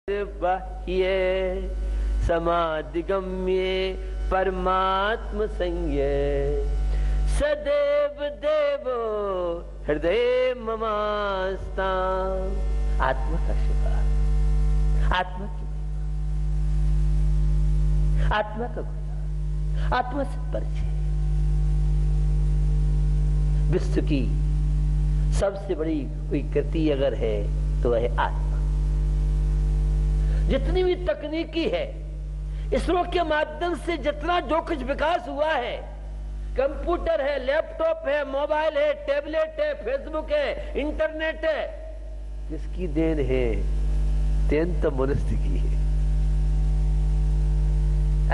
बाह्ये समाधिगम्ये परमात्म संज्ञे सदैव देवो हृदय ममास्ता। आत्मा का शिवा, आत्मा की आत्मा का गुना, आत्मा से परिचय। विश्व की सबसे बड़ी कोई कृति अगर है तो वह है आत्मा। जितनी भी तकनीकी है, इसरो के माध्यम से जितना जो कुछ विकास हुआ है, कंप्यूटर है, लैपटॉप है, मोबाइल है, टैबलेट है, फेसबुक है, इंटरनेट है, किसकी देन है? देन तो मनुष्य की है।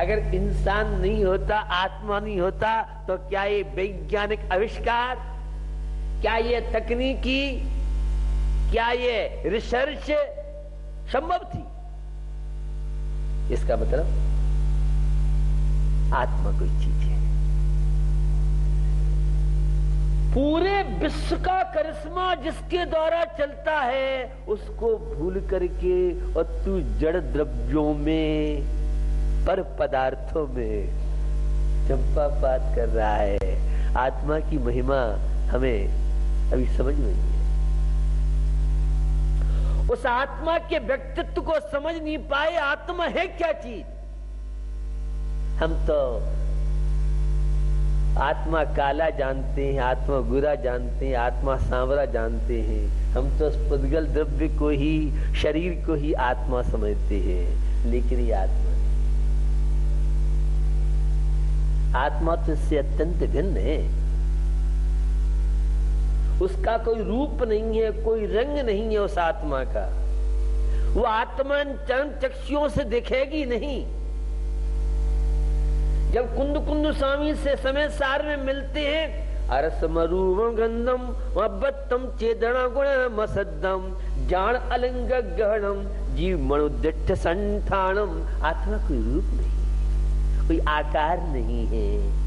अगर इंसान नहीं होता, आत्मा नहीं होता, तो क्या ये वैज्ञानिक आविष्कार, क्या ये तकनीकी, क्या ये रिसर्च संभव थी? इसका मतलब आत्मा कोई चीज है। पूरे विश्व का करिश्मा जिसके द्वारा चलता है, उसको भूल करके और तू जड़ द्रव्यों में, पर पदार्थों में चंपा पात कर रहा है। आत्मा की महिमा हमें अभी समझ में नहीं है। उस आत्मा के व्यक्तित्व को समझ नहीं पाए। आत्मा है क्या चीज? हम तो आत्मा काला जानते हैं, आत्मा गोरा जानते हैं, आत्मा सांवरा जानते हैं। हम तो उस पुद्गल द्रव्य को ही, शरीर को ही आत्मा समझते हैं, लेकिन ये आत्मा नहीं। आत्मा तो इससे अत्यंत भिन्न है। उसका कोई रूप नहीं है, कोई रंग नहीं है उस आत्मा का। वो आत्मा चरण चक्षुओं से दिखेगी नहीं। जब कुंद स्वामी से समय सार में मिलते हैं, अरसमरूपम गंधम वबत्तम चेदना गुण मसद्दम जान अलंग गहनम जीव मनुदिष्ट संठानम। आत्मा कोई रूप नहीं, कोई आकार नहीं है।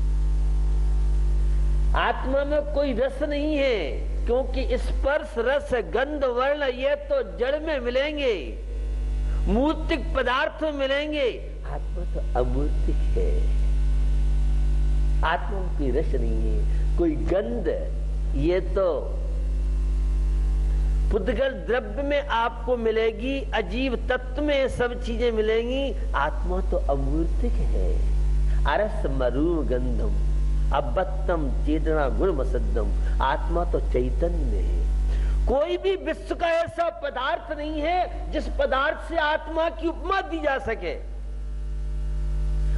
आत्मा में कोई रस नहीं है, क्योंकि स्पर्श रस गंध वर्ण ये तो जड़ में मिलेंगे, मूर्तिक पदार्थ में मिलेंगे। आत्मा तो अमूर्तिक है। आत्मा में कोई रस नहीं है, कोई गंध, ये तो पुद्गल द्रव्य में आपको मिलेगी, अजीब तत्व में सब चीजें मिलेंगी। आत्मा तो अमूर्तिक है। अरस मरूम गंधम अबत्तम चेतना गुण मसद्दम। आत्मा तो चैतन्य है। कोई भी विश्व का ऐसा पदार्थ नहीं है जिस पदार्थ से आत्मा की उपमा दी जा सके।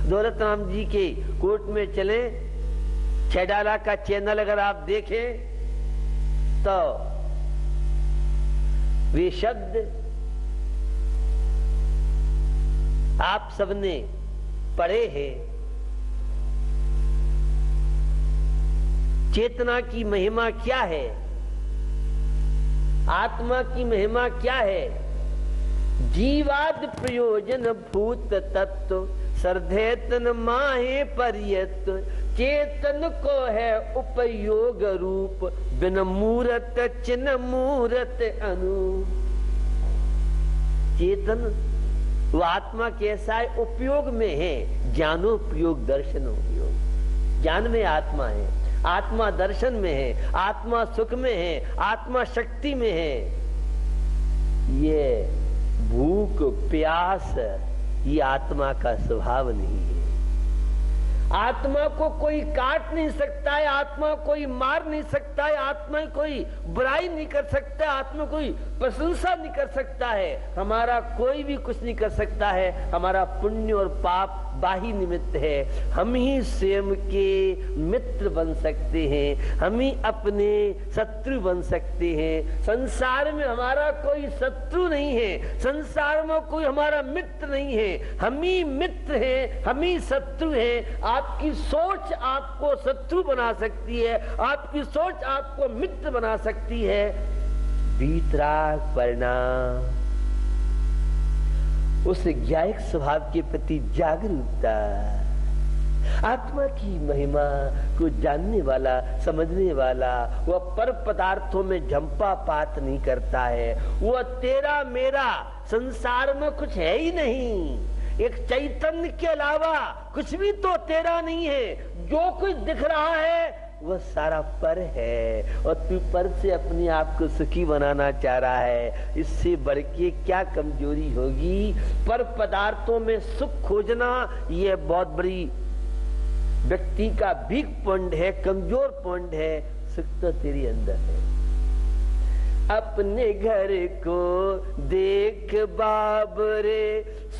दौलत राम जी के कोर्ट में चले, छैडाला का चैनल अगर आप देखें तो वे शब्द आप सबने पढ़े हैं। चेतना की महिमा क्या है? आत्मा की महिमा क्या है? जीवाद प्रयोजन भूत तत्व सर्धेतन माहे पर्यत। चेतन को है उपयोग रूप बिन मूरत चिन्ह मूरत अनु। चेतन वो आत्मा कैसा है? उपयोग में है, ज्ञानोपयोग दर्शनोपयोग। ज्ञान में आत्मा है, आत्मा दर्शन में है, आत्मा सुख में है, आत्मा शक्ति में है। ये भूख प्यास ये आत्मा का स्वभाव नहीं है। आत्मा को कोई काट नहीं सकता है, आत्मा कोई मार नहीं सकता है, आत्मा कोई बुराई नहीं कर सकता है, आत्मा कोई प्रशंसा नहीं कर सकता है। हमारा कोई भी कुछ नहीं कर सकता है। हमारा पुण्य और पाप बाही निमित्त है। हम ही स्वयं के मित्र बन सकते हैं, हम ही अपने शत्रु बन सकते हैं। संसार में हमारा कोई शत्रु नहीं है, संसार में कोई हमारा मित्र नहीं है। हम ही मित्र हैं, हम ही शत्रु हैं। आपकी सोच आपको शत्रु बना सकती है, आपकी सोच आपको मित्र बना सकती है। वीतराग परिणाम, उस ज्ञायक स्वभाव के प्रति जागरूकता, आत्मा की महिमा को जानने वाला, समझने वाला, वह पर पदार्थों में झंपा पात नहीं करता है। वह तेरा मेरा संसार में कुछ है ही नहीं। एक चैतन्य के अलावा कुछ भी तो तेरा नहीं है। जो कुछ दिख रहा है वह सारा पर है, और तू पर से अपने आप को सुखी बनाना चाह रहा है। इससे बढ़ के क्या कमजोरी होगी? पर पदार्थों में सुख खोजना यह बहुत बड़ी व्यक्ति का वीक पॉइंट है, कमजोर पॉइंट है। सुख तो तेरे अंदर है। अपने घर को देख बाबरे,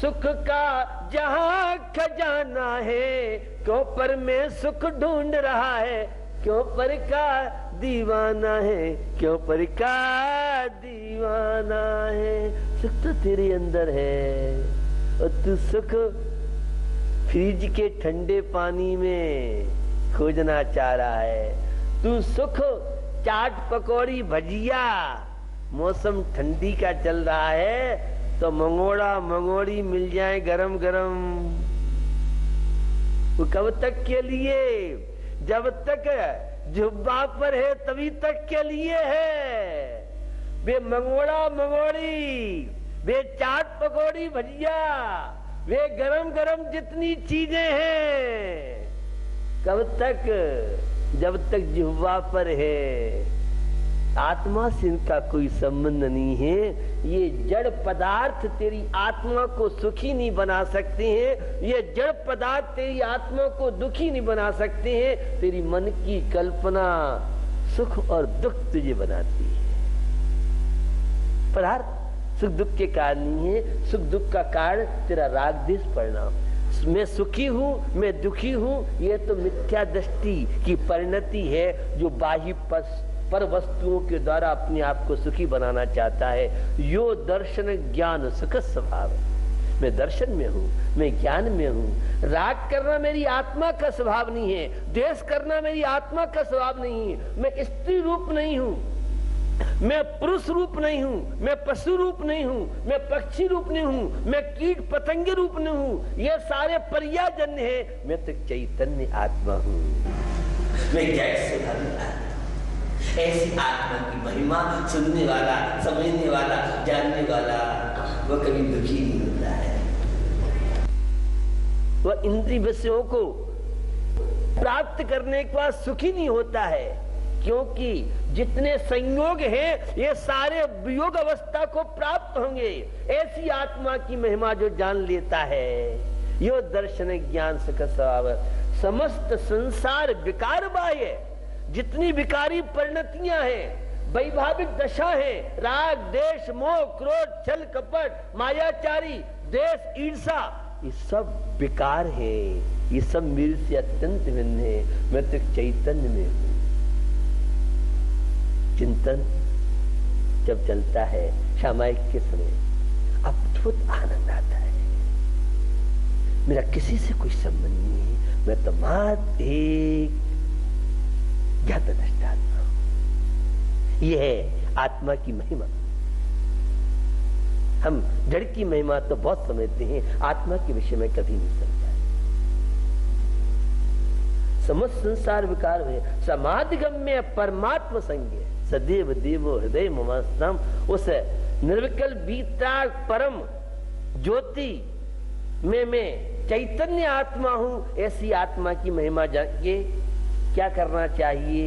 सुख का जहां खजाना है। क्यों पर में सुख ढूंढ रहा है, क्यों पर का दीवाना है, क्यों पर का दीवाना है। सुख तो तेरे अंदर है, और तू सुख फ्रिज के ठंडे पानी में खोजना चाह रहा है। तू सुख चाट पकौड़ी भजिया, मौसम ठंडी का चल रहा है तो मंगोड़ा मंगोड़ी मिल जाए गरम गरम। वो कब तक के लिए? जब तक जुब्बा पर है तभी तक के लिए है। वे मंगोड़ा मंगोड़ी, वे चाट पकौड़ी भजिया, वे गरम गरम जितनी चीजें हैं, कब तक? जब तक जिह्वा पर है। आत्मा से इनका कोई संबंध नहीं है। ये जड़ पदार्थ तेरी आत्मा को सुखी नहीं बना सकते हैं। ये जड़ पदार्थ तेरी आत्मा को दुखी नहीं बना सकते हैं। तेरी मन की कल्पना सुख और दुख तुझे बनाती है। पदार्थ सुख दुख के कारण नहीं है। सुख दुख का कारण तेरा राग द्वेष परिणाम। मैं सुखी हूं, मैं दुखी हूं, यह तो मिथ्या दृष्टि की परिणति है, जो बाह्य पर वस्तुओं के द्वारा अपने आप को सुखी बनाना चाहता है। यो दर्शन ज्ञान सुख स्वभाव। मैं दर्शन में हूं, मैं ज्ञान में हूं। राग करना मेरी आत्मा का स्वभाव नहीं है, द्वेष करना मेरी आत्मा का स्वभाव नहीं है। मैं स्त्री रूप नहीं हूं, मैं पुरुष रूप नहीं हूं, मैं पशु रूप नहीं हूं, मैं पक्षी रूप नहीं हूं, मैं कीट पतंगे रूप नहीं हूं। ये सारे पर्यायजन्य है। मैं तो चैतन्य आत्मा हूं। मैं कैसे ऐसी आत्मा की महिमा सुनने वाला, समझने वाला, जानने वाला, वह कभी दुखी नहीं होता है। वह इंद्रिय विषयों को प्राप्त करने के बाद सुखी नहीं होता है, क्योंकि जितने संयोग हैं ये सारे वियोग अवस्था को प्राप्त होंगे। ऐसी आत्मा की महिमा जो जान लेता है, यो दर्शन ज्ञान सुख स्वभाव। समस्त संसार विकार बाह्य, जितनी विकारी परिणतियां हैं, वैभाविक दशा है, राग देश मोह क्रोध छल कपट मायाचारी देश ईर्षा, ये सब विकार है। ये सब मेरे से अत्यंत भिन्न है। मैं तो चैतन्य में हूं। चिंतन जब चलता है सामायिक के समय, अद्भुत आनंद आता है। मेरा किसी से कोई संबंध नहीं है। मैं तो मात्र एक ज्ञात दृष्टात्मा हूं। यह है आत्मा की महिमा। हम जड़ की महिमा तो बहुत समझते हैं, आत्मा के विषय में कभी नहीं समझा। समस्त संसार विकार हुए, समाधिगम्य परमात्मा संज्ञ सदैव देवो हृदय ममस्तम। उस निर्विकल वितराग परम ज्योति में मैं चैतन्य आत्मा हूं। ऐसी आत्मा की महिमा जान के क्या करना चाहिए?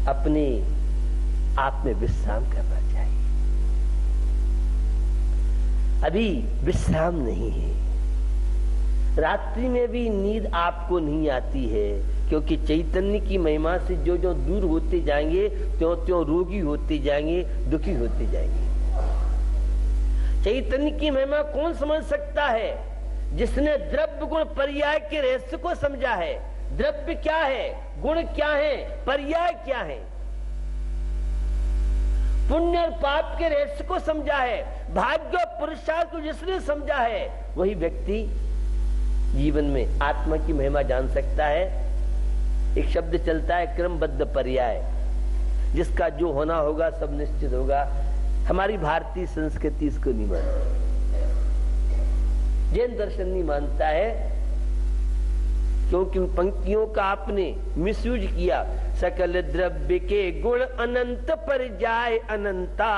अपने आप में विश्राम करना चाहिए। अभी विश्राम नहीं है। रात्रि में भी नींद आपको नहीं आती है, क्योंकि चैतन्य की महिमा से जो जो दूर होते जाएंगे त्यों त्यों रोगी होते जाएंगे, दुखी होते जाएंगे। चैतन्य की महिमा कौन समझ सकता है? जिसने द्रव्य गुण पर्याय के रहस्य को समझा है। द्रव्य क्या है, गुण क्या है, पर्याय क्या है, पुण्य और पाप के रहस्य को समझा है, भाग्य और पुरुषार्थ को जिसने समझा है, वही व्यक्ति जीवन में आत्मा की महिमा जान सकता है। एक शब्द चलता है क्रमबद्ध पर्याय, जिसका जो होना होगा सब निश्चित होगा। हमारी भारतीय संस्कृति इसको नहीं मानती, जैन दर्शन नहीं मानता है क्योंकि उन पंक्तियों का आपने मिसयूज किया। सकल द्रव्य के गुण अनंत पर जाए अनंता,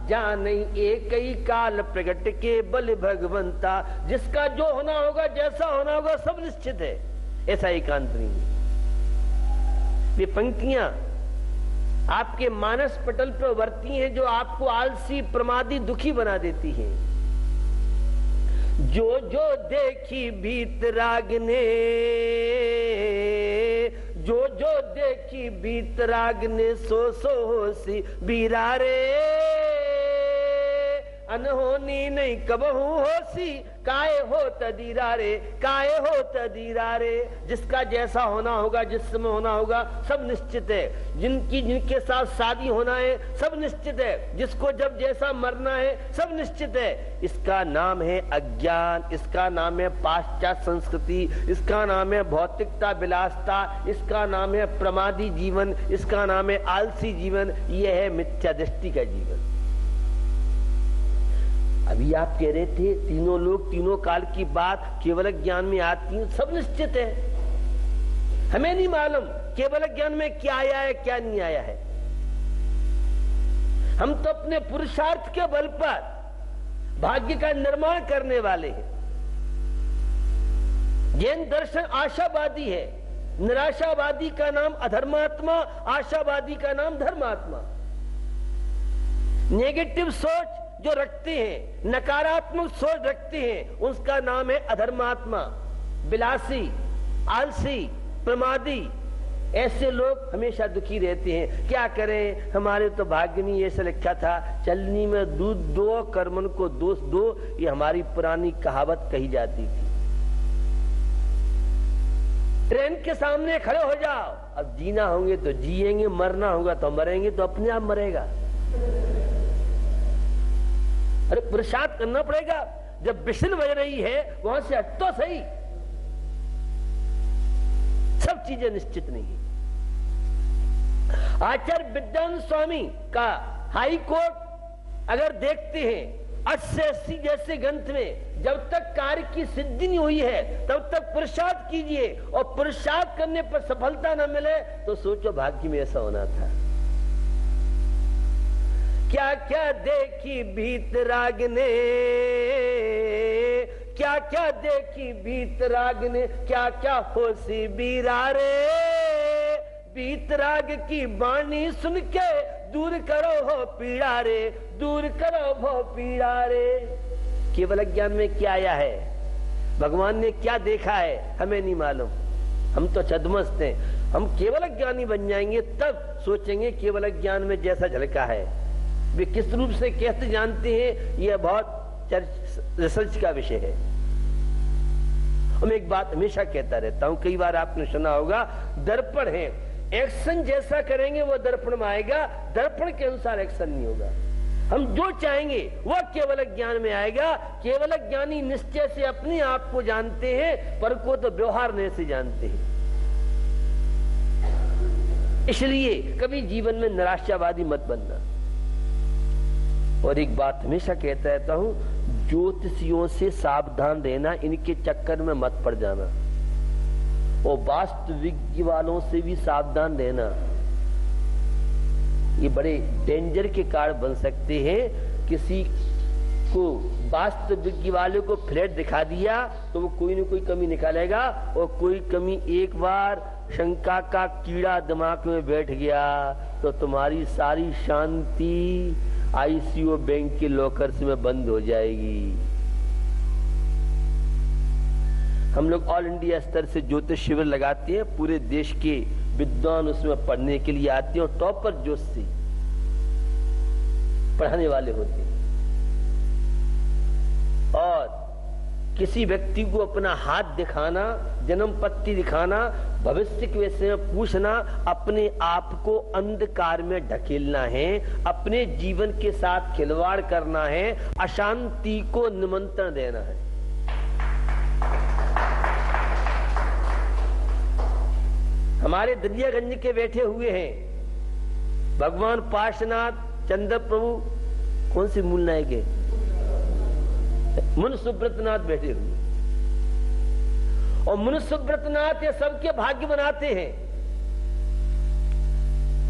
जाने एक ही काल प्रगट के बल भगवंता। जिसका जो होना होगा, जैसा होना होगा, सब निश्चित है, ऐसा एकांत नहीं है। ये पंक्तियां आपके मानस पटल पर उभरती हैं जो आपको आलसी, प्रमादी, दुखी बना देती हैं। जो जो देखी भीत राग ने, जो जो देखी भीत राग ने, सो सो होसी बीरा रे। अनहोनी नहीं कबहू होसी, काहे हो तदीरा रे, काहे हो तदीरा रे। जिसका जैसा होना होगा, जिस समय होना होगा, सब निश्चित है। जिनके साथ शादी होना है, सब निश्चित है। जिसको जब जैसा मरना है, सब निश्चित है। इसका नाम है अज्ञान, इसका नाम है पाश्चात्य संस्कृति, इसका नाम है भौतिकता, विलासता, इसका नाम है प्रमादी जीवन, इसका नाम है आलसी जीवन। यह है मिथ्या दृष्टि का जीवन। अभी आप कह रहे थे तीनों लोग, तीनों काल की बात केवल ज्ञान में आती है, सब निश्चित है। हमें नहीं मालूम केवल ज्ञान में क्या आया है, क्या नहीं आया है। हम तो अपने पुरुषार्थ के बल पर भाग्य का निर्माण करने वाले हैं। जैन दर्शन आशावादी है। निराशावादी का नाम अधर्मात्मा, आशावादी का नाम धर्मात्मा। नेगेटिव सोच जो रखते हैं, नकारात्मक सोच रखते हैं, उसका नाम है अधर्मात्मा, विलासी, आलसी, प्रमादी। ऐसे लोग हमेशा दुखी रहते हैं। क्या करें, हमारे तो भाग्य में ऐसा लिखा था, चलनी में दूध दो, कर्मन को दोष दो। ये हमारी पुरानी कहावत कही जाती थी। ट्रेन के सामने खड़े हो जाओ, अब जीना होंगे तो जिएंगे, मरना होगा तो मरेंगे, तो अपने आप मरेगा। अरे पुरुषार्थ करना पड़ेगा। जब बिसिल बज रही है वहां से हट तो सही। सब चीजें निश्चित नहीं है। आचार्य विद्यानंद स्वामी का हाई कोर्ट अगर देखते हैं, 80 जैसे ग्रंथ में जब तक कार्य की सिद्धि नहीं हुई है तब तक पुरुषार्थ कीजिए, और पुरुषार्थ करने पर सफलता न मिले तो सोचो भाग्य में ऐसा होना था। क्या क्या देखी भीत राग ने, क्या क्या देखी भीत राग ने, क्या क्या होसी बीरा रे। भीत राग की वाणी सुन के दूर करो हो पीड़ा रे, दूर करो हो पीड़ा रे। केवल ज्ञान में क्या आया है, भगवान ने क्या देखा है, हमें नहीं मालूम। हम तो छद्मस्त हैं। हम केवल ज्ञानी बन जाएंगे तब सोचेंगे केवल ज्ञान में जैसा झलका है। वे किस रूप से कैसे जानते हैं, यह बहुत रिसर्च का विषय है। मैं एक बात हमेशा कहता रहता हूं, कई बार आपने सुना होगा, दर्पण है, एक्शन जैसा करेंगे वो दर्पण में आएगा, दर्पण के अनुसार एक्शन नहीं होगा। हम जो चाहेंगे वह केवल ज्ञान में आएगा। केवल ज्ञानी निश्चय से अपने आप को जानते हैं, पर को तो व्यवहार नहीं से जानते हैं। इसलिए कभी जीवन में निराशावादी मत बनना। और एक बात हमेशा कहता रहता हूं, ज्योतिषियों से सावधान रहना, इनके चक्कर में मत पड़ जाना। और वास्तविक वालों से भी सावधान रहना। ये बड़े डेंजर के कारण बन सकते हैं। किसी को वास्तविक वाले को फ्लैट दिखा दिया तो वो कोई न कोई कमी निकालेगा, और कोई कमी एक बार शंका का कीड़ा दिमाग में बैठ गया तो तुम्हारी सारी शांति आईसीयू बैंक के लॉकर्स में बंद हो जाएगी। हम लोग ऑल इंडिया स्तर से ज्योतिष शिविर लगाते हैं। पूरे देश के विद्वान उसमें पढ़ने के लिए आते हैं और टॉपर ज्योतिषी पढ़ाने वाले होते हैं। और किसी व्यक्ति को अपना हाथ दिखाना, जन्म पत्ती दिखाना, भविष्य के विषय में पूछना, अपने आप को अंधकार में ढकेलना है, अपने जीवन के साथ खिलवाड़ करना है, अशांति को निमंत्रण देना है। हमारे दरियागंज के बैठे हुए हैं भगवान पार्श्वनाथ चंद्र प्रभु, कौन सी मूल नायक है, मुन सुब्रतनाथ बैठे हुए, और मनुष्य व्रतनाथ ये सबके भाग्य बनाते हैं।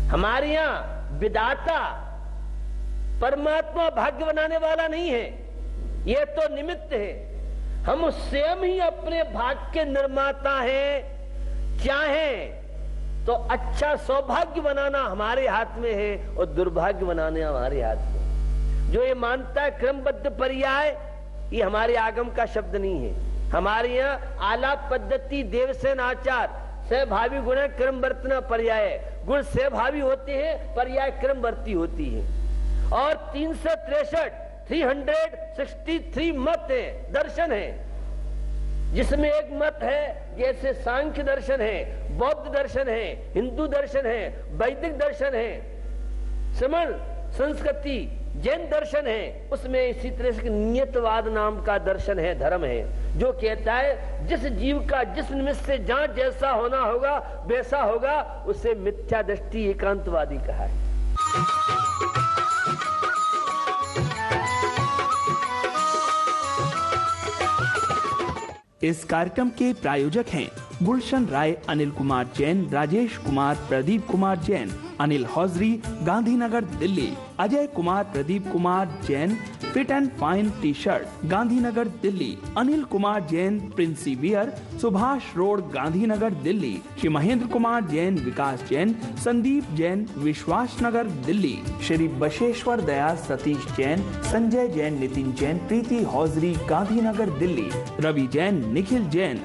हमारे यहां विधाता परमात्मा भाग्य बनाने वाला नहीं है, ये तो निमित्त है। हम स्वयं ही अपने भाग्य के निर्माता हैं। चाहें तो अच्छा सौभाग्य बनाना हमारे हाथ में है और दुर्भाग्य बनाने हमारे हाथ में। जो ये मानता है क्रमबद्ध पर्याय, ये हमारे आगम का शब्द नहीं है। हमारे यहाँ आलाप पद्धति देवसेन आचार सहभावी गुण क्रमवर्तना पर्याय, गुण सहभावी होते हैं, पर्याय क्रमवर्ती होती है। और 363 मत है, दर्शन है, जिसमें एक मत है जैसे सांख्य दर्शन है, बौद्ध दर्शन है, हिंदू दर्शन है, वैदिक दर्शन है, श्रमण संस्कृति जैन दर्शन है। उसमें इसी तरह से नियतवाद नाम का दर्शन है, धर्म है, जो कहता है जिस जीव का जिस निमित्त से जहां जैसा होना होगा वैसा होगा, उसे मिथ्या दृष्टि एकांतवादी कहा है। इस कार्यक्रम के प्रायोजक हैं Gulshan Rai, Anil Kumar Jain, Rajesh Kumar, Pradeep Kumar Jain, Anil hosiery, Gandhinagar Delhi, Ajay Kumar, Pradeep Kumar Jain, fit and fine T shirt, Gandhinagar Delhi, Anil Kumar Jain, Princy wear, Subhash road, Gandhinagar Delhi, Shri Mahendra Kumar Jain, Vikas Jain, Sandeep Jain, Vishwas Nagar Delhi, Shri Basheshwar Dayal, Satish Jain, Sanjay Jain, Nitin Jain, Preeti hosiery, Gandhinagar Delhi, Ravi Jain, Nikhil Jain,